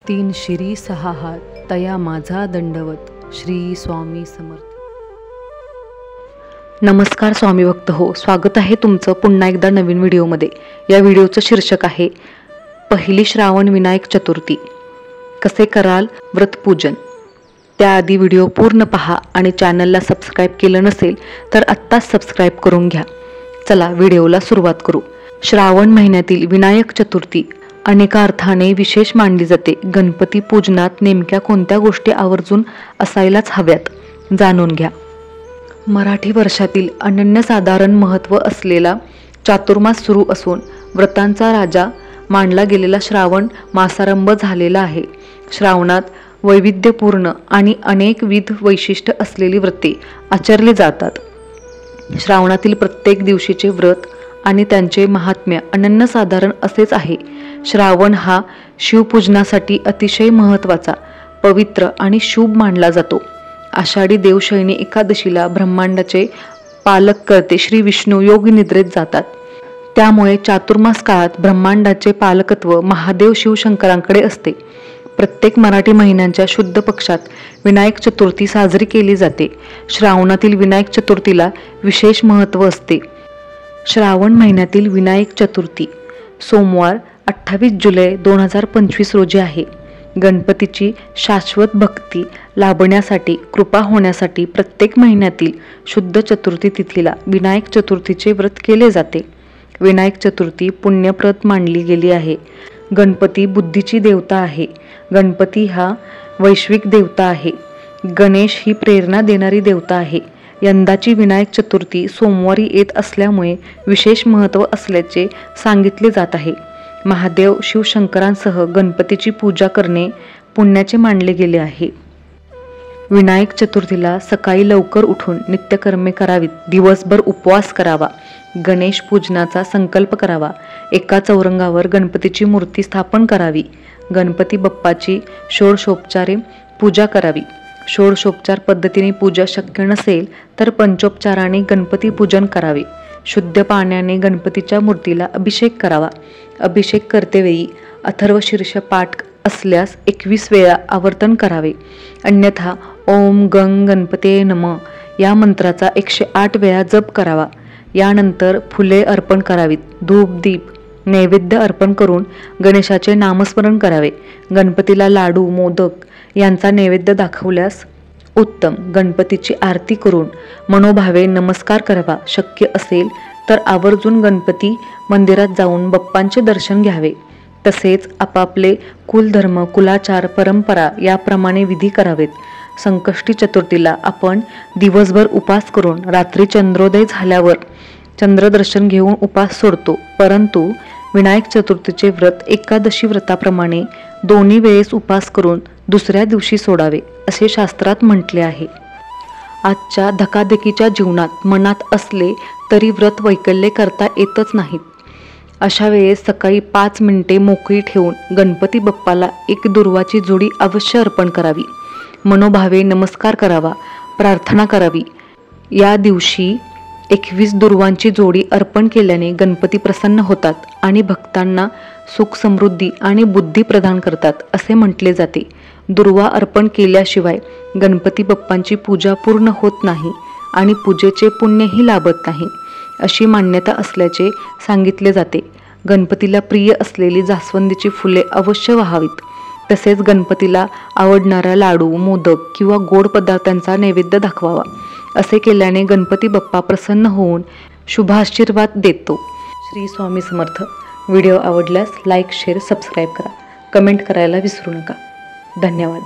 तीन शिरी सहा हात तया माझा दंडवत श्री स्वामी समर्थ। नमस्कार स्वामी भक्त हो, स्वागत आहे तुमचं पुन्हा एकदा नवीन व्हिडिओमध्ये। या व्हिडिओचं शीर्षक आहे पहिली श्रावण विनायक चतुर्थी, कसे कराल व्रतपूजन। त्याआधी व्हिडिओ पूर्ण पहा आणि चॅनलला सबस्क्राईब केलं नसेल तर आत्ताच सबस्क्राईब करून घ्या। चला व्हिडिओला सुरुवात करू। श्रावण महिन्यातील विनायक चतुर्थी अनेका अर्थाने विशेष मानली जाते। गणपती पूजनात नेमक्या कोणत्या गोष्टी आवर्जून असायलाच हव्यात, जाणून घ्या। मराठी वर्षातील अनन्यसाधारण महत्त्व असलेला चातुर्मास सुरू असून व्रतांचा राजा मानला गेलेला श्रावण मासारंभ झालेला आहे। श्रावणात वैविध्यपूर्ण आणि अनेकविध वैशिष्ट्य असलेली व्रते आचरली जातात। श्रावणातील प्रत्येक दिवशीचे व्रत आणि त्यांचे महात्म्य अनन्यसाधारण असेच आहे। श्रावण हा शिवपूजनासाठी अतिशय महत्त्वाचा, पवित्र आणि शुभ मानला जातो। आषाढी देवशयनी एकादशीला ब्रह्मांडाचे पालककर्ते श्री विष्णू योगनिद्रेत जातात। त्यामुळे चातुर्मास काळात ब्रह्मांडाचे पालकत्व महादेव शिवशंकरांकडे असते। प्रत्येक मराठी महिन्यांच्या शुद्ध पक्षात विनायक चतुर्थी साजरी केली जाते। श्रावणातील विनायक चतुर्थीला विशेष महत्त्व असते। श्रावण महिन्यातील विनायक चतुर्थी सोमवार 28 जुलै 2025 रोजी आहे। गणपतीची शाश्वत भक्ती लाभण्यासाठी, कृपा होण्यासाठी प्रत्येक महिन्यातील शुद्ध चतुर्थी तिथीला विनायक चतुर्थीचे व्रत केले जाते। विनायक चतुर्थी पुण्यप्रद मानली गेली आहे। गणपती बुद्धीची देवता आहे। गणपती हा वैश्विक देवता आहे। गणेश ही प्रेरणा देणारी देवता आहे। यंदाची विनायक चतुर्थी सोमवारी येत असल्यामुळे विशेष महत्त्व असल्याचे सांगितले जात आहे। महादेव शिवशंकरांसह गणपतीची पूजा करणे पुण्याचे मानले गेले आहे। विनायक चतुर्थीला सकाळी लवकर उठून नित्यकर्मे करावीत, दिवसभर उपवास करावा, गणेश पूजनाचा संकल्प करावा, एका चौरंगावर गणपतीची मूर्ती स्थापन करावी, गणपती बाप्पाची षोडशोपचारे पूजा करावी। षोडशोपचार पद्धतीने पूजा शक्य नसेल तर पंचोपचाराने गणपती पूजन करावे। शुद्ध पाण्याने गणपतीच्या मूर्तीला अभिषेक करावा। अभिषेक करतेवेळी अथर्वशीर्ष पाठ असल्यास 21 वेळा आवर्तन करावे, अन्यथा ओम गंग गणपते नमः या मंत्राचा 108 वेळा जप करावा। यानंतर फुले अर्पण करावीत, धूप दीप नैवेद्य अर्पण करून गणेशाचे नामस्मरण करावे। गणपतीला लाडू मोदक यांचा नैवेद्य दाखवल्यास उत्तम। गणपतीची आरती करून मनोभावे नमस्कार करावा। शक्य असेल तर आवर्जून गणपती मंदिरात जाऊन बाप्पांचे दर्शन घ्यावे। तसेच आपापले कुलधर्म, कुलाचार, परंपरा याप्रमाणे विधी करावेत। संकष्टी चतुर्थीला आपण दिवसभर उपास करून रात्री चंद्रोदय झाल्यावर चंद्रदर्शन घेऊन उपास सोडतो, परंतु विनायक चतुर्थीचे व्रत एकादशी व्रताप्रमाणे दोन्ही वेळेस उपास करून दुसऱ्या दिवशी सोडावे असे शास्त्रात म्हटले आहे। आजच्या धकाधकीच्या जीवनात मनात असले तरी व्रत वैकल्य करता येतच नाहीत। अशा वेळेस सकाळी 5 मिनिटे मोकळी ठेवून गणपती बाप्पाला एक दुर्वाची जोडी अवश्य अर्पण करावी। मनोभावे नमस्कार करावा, प्रार्थना करावी। या दिवशी 21 दुर्वांची जोडी अर्पण केल्याने गणपती प्रसन्न होतात आणि भक्तांना सुख समृद्धी आणि बुद्धी प्रदान करतात असे म्हटले जाते। दुर्वा अर्पण केल्याशिवाय गणपती बाप्पांची पूजा पूर्ण होत नाही आणि पूजेचे पुण्यही लाभत नाही अशी मान्यता असल्याचे सांगितले जाते। गणपतीला प्रिय असलेली जास्वंदीची फुले अवश्य वाहावीत। तसेच गणपतीला आवडणारा लाडू मोदक किंवा गोड पदार्थांचा नैवेद्य दाखवावा। असे केल्याने गणपती बाप्पा प्रसन्न होऊन शुभाशीर्वाद देतो। श्री स्वामी समर्थ। व्हिडिओ आवडल्यास लाईक शेअर सबस्क्राईब करा, कमेंट करायला विसरू नका। धन्यवाद।